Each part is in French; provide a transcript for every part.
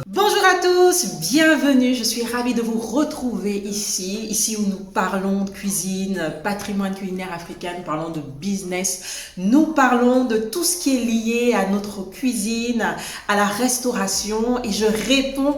Bonjour à tous, bienvenue, je suis ravie de vous retrouver ici où nous parlons de cuisine, patrimoine culinaire africain, nous parlons de business, nous parlons de tout ce qui est lié à notre cuisine, à la restauration et je réponds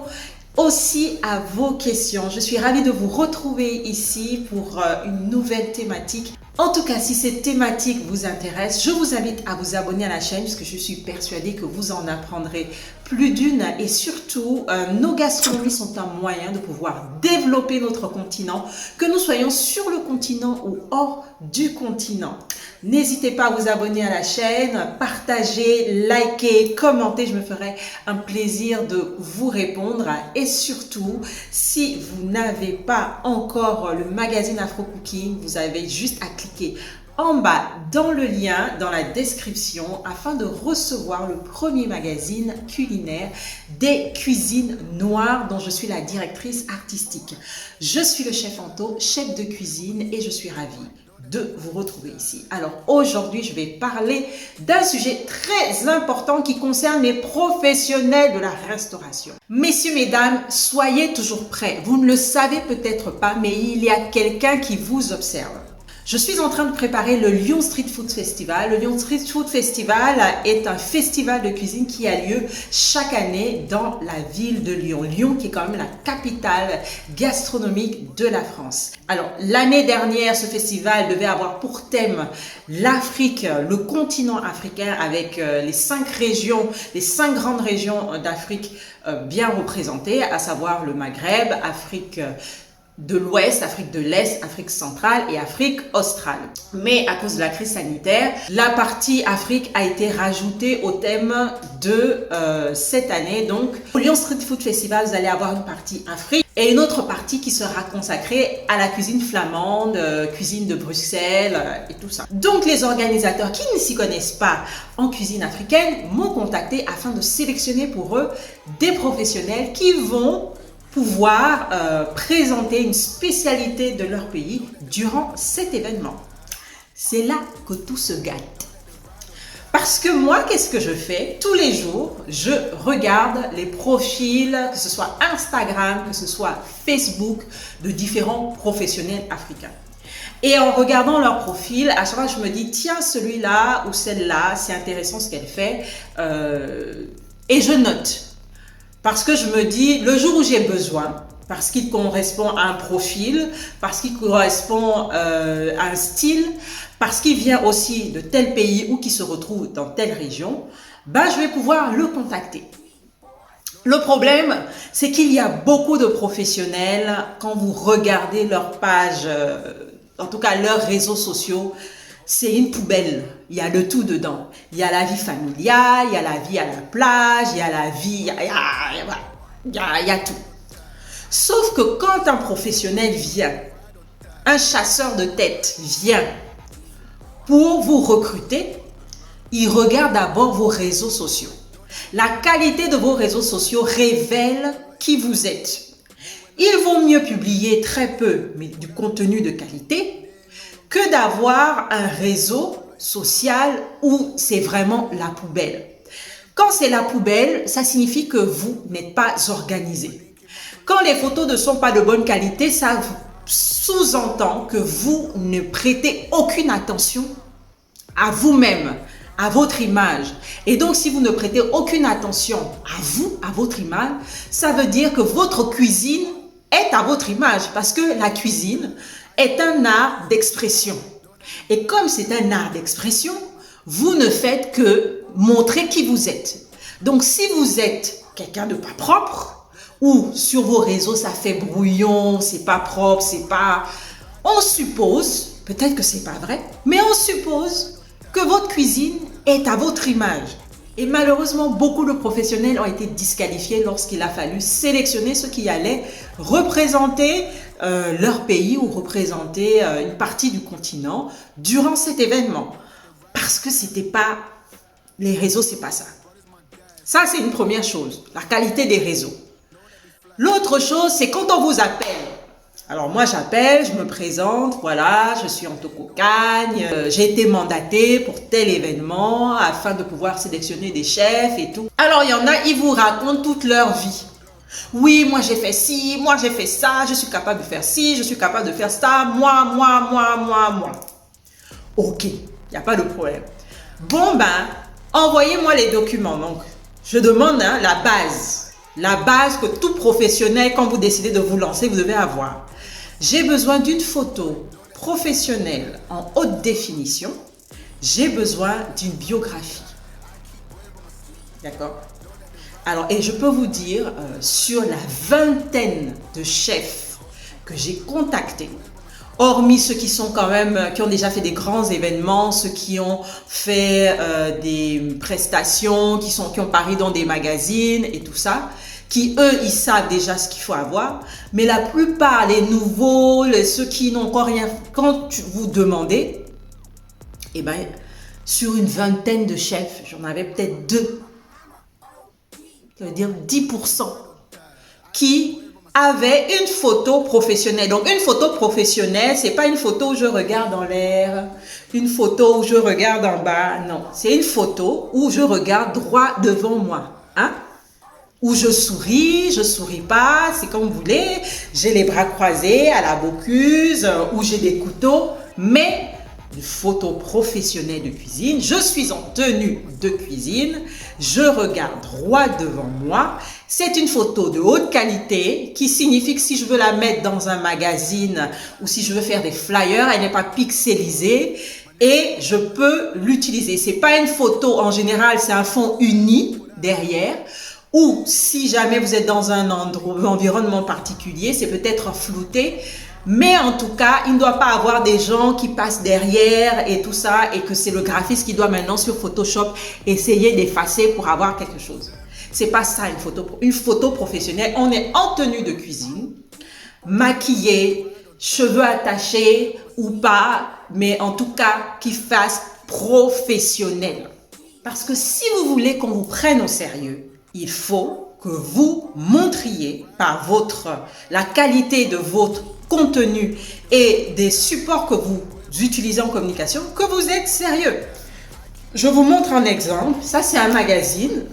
aussi à vos questions. Je suis ravie de vous retrouver ici pour une nouvelle thématique. En tout cas, si cette thématique vous intéresse, je vous invite à vous abonner à la chaîne parce que je suis persuadée que vous en apprendrez plus d'une et surtout, nos gastronomies sont un moyen de pouvoir développer notre continent, que nous soyons sur le continent ou hors du continent. N'hésitez pas à vous abonner à la chaîne, partager, liker, commenter, je me ferai un plaisir de vous répondre. Et surtout, si vous n'avez pas encore le magazine Afro Cooking, vous avez juste à cliquer en bas dans le lien, dans la description, afin de recevoir le premier magazine culinaire des cuisines noires dont je suis la directrice artistique. Je suis le chef Anto, chef de cuisine et je suis ravie de vous retrouver ici. Alors aujourd'hui, je vais parler d'un sujet très important qui concerne les professionnels de la restauration. Messieurs, mesdames, soyez toujours prêts. Vous ne le savez peut-être pas, mais il y a quelqu'un qui vous observe. Je suis en train de préparer le Lyon Street Food Festival. Le Lyon Street Food Festival est un festival de cuisine qui a lieu chaque année dans la ville de Lyon. Lyon qui est quand même la capitale gastronomique de la France. Alors l'année dernière, ce festival devait avoir pour thème l'Afrique, le continent africain avec les 5 régions, les 5 grandes régions d'Afrique bien représentées, à savoir le Maghreb, Afrique de l'Ouest, Afrique de l'Est, Afrique centrale et Afrique australe. Mais à cause de la crise sanitaire, la partie Afrique a été rajoutée au thème de cette année. Donc, au Lyon Street Food Festival, vous allez avoir une partie Afrique et une autre partie qui sera consacrée à la cuisine flamande, cuisine de Bruxelles et tout ça. Donc, les organisateurs qui ne s'y connaissent pas en cuisine africaine m'ont contacté afin de sélectionner pour eux des professionnels qui vont pouvoir présenter une spécialité de leur pays durant cet événement. C'est là que tout se gâte. Parce que moi, qu'est-ce que je fais? Tous les jours, je regarde les profils, que ce soit Instagram, que ce soit Facebook, de différents professionnels africains. Et en regardant leur profil, à chaque fois, je me dis, tiens, celui-là ou celle-là, c'est intéressant ce qu'elle fait. Et je note. Parce que je me dis, le jour où j'ai besoin, parce qu'il correspond à un profil, parce qu'il correspond à un style, parce qu'il vient aussi de tel pays ou qui se retrouve dans telle région, ben je vais pouvoir le contacter. Le problème, c'est qu'il y a beaucoup de professionnels, quand vous regardez leur page, en tout cas leurs réseaux sociaux, c'est une poubelle, il y a de tout dedans. Il y a la vie familiale, il y a la vie à la plage, il y a la vie, il y a tout. Sauf que quand un professionnel vient, un chasseur de tête vient pour vous recruter, il regarde d'abord vos réseaux sociaux. La qualité de vos réseaux sociaux révèle qui vous êtes. Il vaut mieux publier très peu, mais du contenu de qualité, que d'avoir un réseau social où c'est vraiment la poubelle. Quand c'est la poubelle, ça signifie que vous n'êtes pas organisé. Quand les photos ne sont pas de bonne qualité, ça sous-entend que vous ne prêtez aucune attention à vous-même, à votre image. Et donc, si vous ne prêtez aucune attention à vous, à votre image, ça veut dire que votre cuisine est à votre image parce que la cuisine est un art d'expression. Et comme c'est un art d'expression, vous ne faites que montrer qui vous êtes. Donc, si vous êtes quelqu'un de pas propre, ou sur vos réseaux, ça fait brouillon, c'est pas propre, c'est pas... On suppose, peut-être que c'est pas vrai, mais on suppose que votre cuisine est à votre image. Et malheureusement, beaucoup de professionnels ont été disqualifiés lorsqu'il a fallu sélectionner ceux qui allaient représenter leur pays ou représenter une partie du continent durant cet événement. Parce que c'était pas... Les réseaux, c'est pas ça. Ça, c'est une première chose, la qualité des réseaux. L'autre chose, c'est quand on vous appelle Alors moi j'appelle, je me présente, voilà, je suis en Tokocagne, j'ai été mandatée pour tel événement afin de pouvoir sélectionner des chefs et tout. Alors il y en a, ils vous racontent toute leur vie. Oui, moi j'ai fait ci, moi j'ai fait ça, je suis capable de faire ci, je suis capable de faire ça, moi. Ok, il n'y a pas de problème. Bon ben, envoyez-moi les documents. Donc, je demande la base que tout professionnel, quand vous décidez de vous lancer, vous devez avoir. J'ai besoin d'une photo professionnelle en haute définition. J'ai besoin d'une biographie. D'accord? Alors, et je peux vous dire, sur la vingtaine de chefs que j'ai contactés, hormis ceux qui sont quand même, qui ont déjà fait des grands événements, ceux qui ont fait des prestations, qui ont paru dans des magazines et tout ça, qui eux, ils savent déjà ce qu'il faut avoir. Mais la plupart, les nouveaux, ceux qui n'ont encore rien, quand vous demandez, eh ben, sur une vingtaine de chefs, j'en avais peut-être 2. Ça veut dire 10% qui avaient une photo professionnelle. Donc une photo professionnelle, c'est pas une photo où je regarde en l'air, une photo où je regarde en bas. Non, c'est une photo où je regarde droit devant moi. Hein? Où je souris pas, c'est comme vous voulez. J'ai les bras croisés à la Bocuse, où j'ai des couteaux, mais une photo professionnelle de cuisine. Je suis en tenue de cuisine, je regarde droit devant moi. C'est une photo de haute qualité qui signifie que si je veux la mettre dans un magazine ou si je veux faire des flyers, elle n'est pas pixelisée et je peux l'utiliser. C'est pas une photo en général, c'est un fond uni derrière. Ou si jamais vous êtes dans un environnement particulier, c'est peut-être flouté. Mais en tout cas, il ne doit pas avoir des gens qui passent derrière et tout ça et que c'est le graphiste qui doit maintenant sur Photoshop essayer d'effacer pour avoir quelque chose. C'est pas ça une photo. Une photo professionnelle, on est en tenue de cuisine, maquillé, cheveux attachés ou pas, mais en tout cas qui fasse professionnel. Parce que si vous voulez qu'on vous prenne au sérieux, il faut que vous montriez par la qualité de votre contenu et des supports que vous utilisez en communication que vous êtes sérieux. Je vous montre un exemple. Ça, c'est un magazine.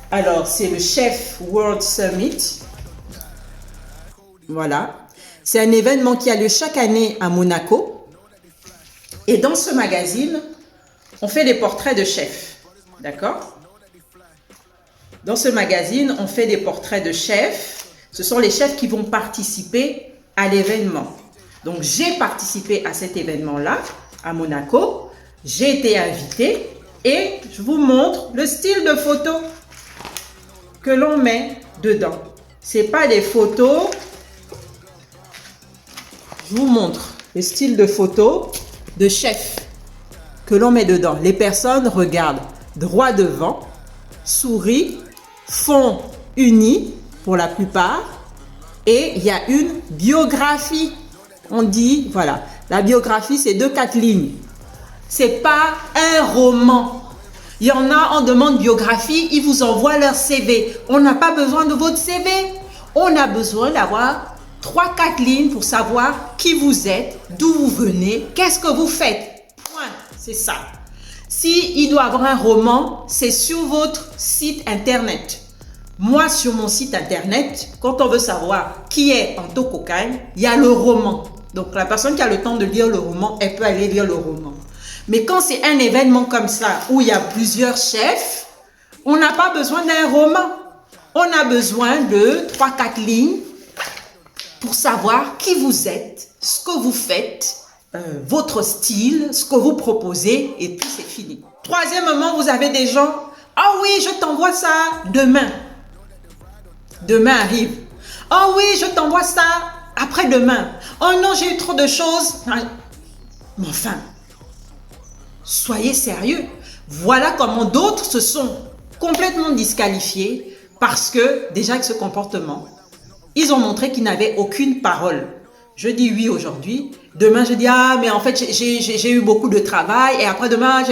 Alors, c'est le Chef World Summit. Voilà. C'est un événement qui a lieu chaque année à Monaco. Et dans ce magazine, on fait des portraits de chefs. D'accord? Dans ce magazine, on fait des portraits de chefs. Ce sont les chefs qui vont participer à l'événement. Donc, j'ai participé à cet événement-là, à Monaco. J'ai été invitée et je vous montre le style de photo que l'on met dedans. Ce n'est pas des photos. Je vous montre le style de photo de chef que l'on met dedans. Les personnes regardent droit devant, sourient, font uni pour la plupart et il y a une biographie. On dit, voilà, la biographie c'est 2-4 lignes. C'est pas un roman. Il y en a, on demande biographie, ils vous envoient leur CV. On n'a pas besoin de votre CV. On a besoin d'avoir 3-4 lignes pour savoir qui vous êtes, d'où vous venez, qu'est-ce que vous faites. Point, c'est ça. Si il doit avoir un roman, c'est sur votre site internet. Moi, sur mon site internet, quand on veut savoir qui est en Tokocagne, il y a le roman. Donc, la personne qui a le temps de lire le roman, elle peut aller lire le roman. Mais quand c'est un événement comme ça, où il y a plusieurs chefs, on n'a pas besoin d'un roman. On a besoin de 3-4 lignes pour savoir qui vous êtes, ce que vous faites, votre style, ce que vous proposez, et puis c'est fini. Troisièmement, vous avez des gens, ah oui, je t'envoie ça demain. Demain arrive. Oh oui, je t'envoie ça après-demain. Oh non, j'ai eu trop de choses. Mais enfin, soyez sérieux. Voilà comment d'autres se sont complètement disqualifiés parce que déjà avec ce comportement, ils ont montré qu'ils n'avaient aucune parole. Je dis oui aujourd'hui. Demain, je dis ah, mais en fait, j'ai eu beaucoup de travail. Et après demain,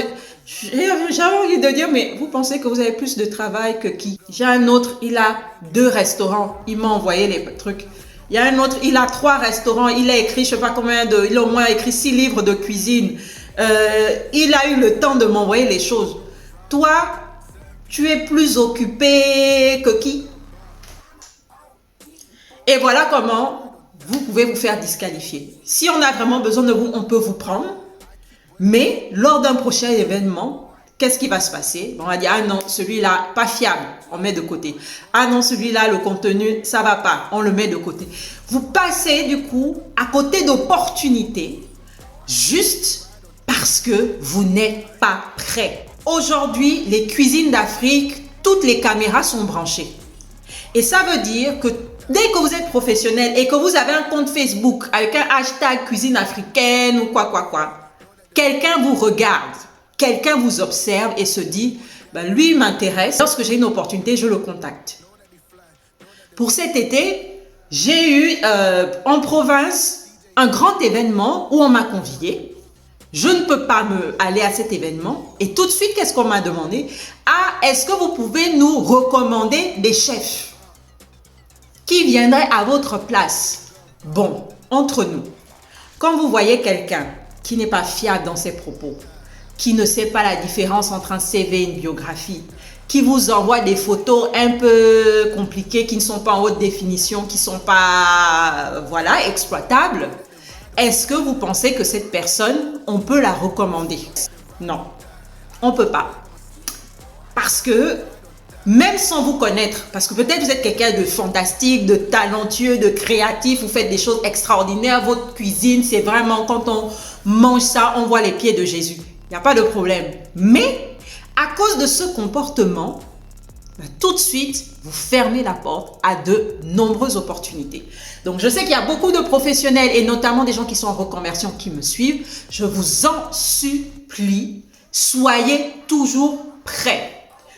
j'ai envie de dire, mais vous pensez que vous avez plus de travail que qui? J'ai un autre, il a 2 restaurants. Il m'a envoyé les trucs. Il y a un autre, il a 3 restaurants, il a écrit, je sais pas combien il a au moins écrit 6 livres de cuisine. Il a eu le temps de m'envoyer les choses. Toi, tu es plus occupé que qui? Et voilà comment vous pouvez vous faire disqualifier. Si on a vraiment besoin de vous, on peut vous prendre. Mais lors d'un prochain événement, qu'est-ce qui va se passer? On va dire, ah non, celui-là, pas fiable, on met de côté. Ah non, celui-là, le contenu, ça va pas, on le met de côté. Vous passez du coup à côté d'opportunités juste parce que vous n'êtes pas prêt. Aujourd'hui, les cuisines d'Afrique, toutes les caméras sont branchées. Et ça veut dire que dès que vous êtes professionnel et que vous avez un compte Facebook avec un hashtag cuisine africaine ou quoi, quelqu'un vous regarde, quelqu'un vous observe et se dit, ben lui m'intéresse, lorsque j'ai une opportunité, je le contacte. Pour cet été, j'ai eu en province un grand événement où on m'a convié. Je ne peux pas aller à cet événement et tout de suite, qu'est-ce qu'on m'a demandé? Ah, est-ce que vous pouvez nous recommander des chefs qui viendraient à votre place? Bon, entre nous, quand vous voyez quelqu'un qui n'est pas fiable dans ses propos, qui ne sait pas la différence entre un CV et une biographie, qui vous envoie des photos un peu compliquées, qui ne sont pas en haute définition, qui ne sont pas, voilà, exploitables, est-ce que vous pensez que cette personne, on peut la recommander? Non, on ne peut pas. Parce que, même sans vous connaître, parce que peut-être vous êtes quelqu'un de fantastique, de talentueux, de créatif, vous faites des choses extraordinaires, votre cuisine, c'est vraiment quand on mange ça, on voit les pieds de Jésus. Il n'y a pas de problème. Mais, à cause de ce comportement, tout de suite, vous fermez la porte à de nombreuses opportunités. Donc, je sais qu'il y a beaucoup de professionnels et notamment des gens qui sont en reconversion qui me suivent. Je vous en supplie, soyez toujours prêts.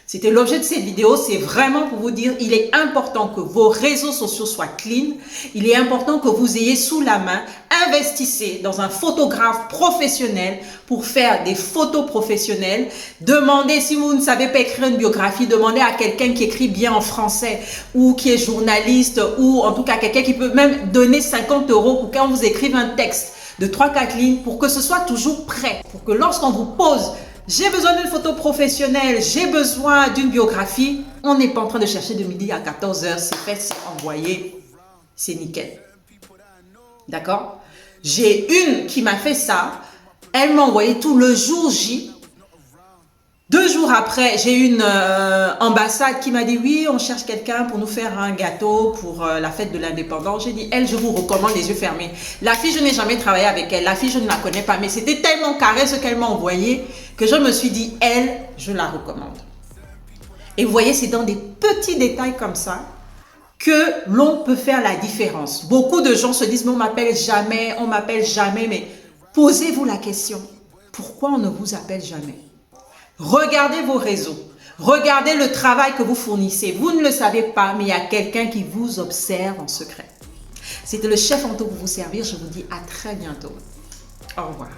C'était l'objet de cette vidéo, c'est vraiment pour vous dire, il est important que vos réseaux sociaux soient clean. Il est important que vous ayez sous la main, investissez dans un photographe professionnel pour faire des photos professionnelles. Demandez, si vous ne savez pas écrire une biographie, demandez à quelqu'un qui écrit bien en français ou qui est journaliste ou en tout cas quelqu'un qui peut même donner 50 € pour quand vous écrivez un texte de 3-4 lignes pour que ce soit toujours prêt. Pour que lorsqu'on vous pose j'ai besoin d'une photo professionnelle, j'ai besoin d'une biographie. On n'est pas en train de chercher de midi à 14 h, c'est fait, c'est envoyé, c'est nickel. D'accord? J'ai une qui m'a fait ça, elle m'a envoyé tout le jour J. 2 jours après, j'ai une ambassade qui m'a dit oui, on cherche quelqu'un pour nous faire un gâteau pour la fête de l'indépendance. J'ai dit, elle, je vous recommande les yeux fermés. La fille, je n'ai jamais travaillé avec elle. La fille, je ne la connais pas, mais c'était tellement carré ce qu'elle m'a envoyé que je me suis dit, elle, je la recommande. Et vous voyez, c'est dans des petits détails comme ça que l'on peut faire la différence. Beaucoup de gens se disent, mais on m'appelle jamais, mais posez-vous la question, pourquoi on ne vous appelle jamais? Regardez vos réseaux, regardez le travail que vous fournissez. Vous ne le savez pas, mais il y a quelqu'un qui vous observe en secret. C'était le chef Anto pour vous servir. Je vous dis à très bientôt. Au revoir.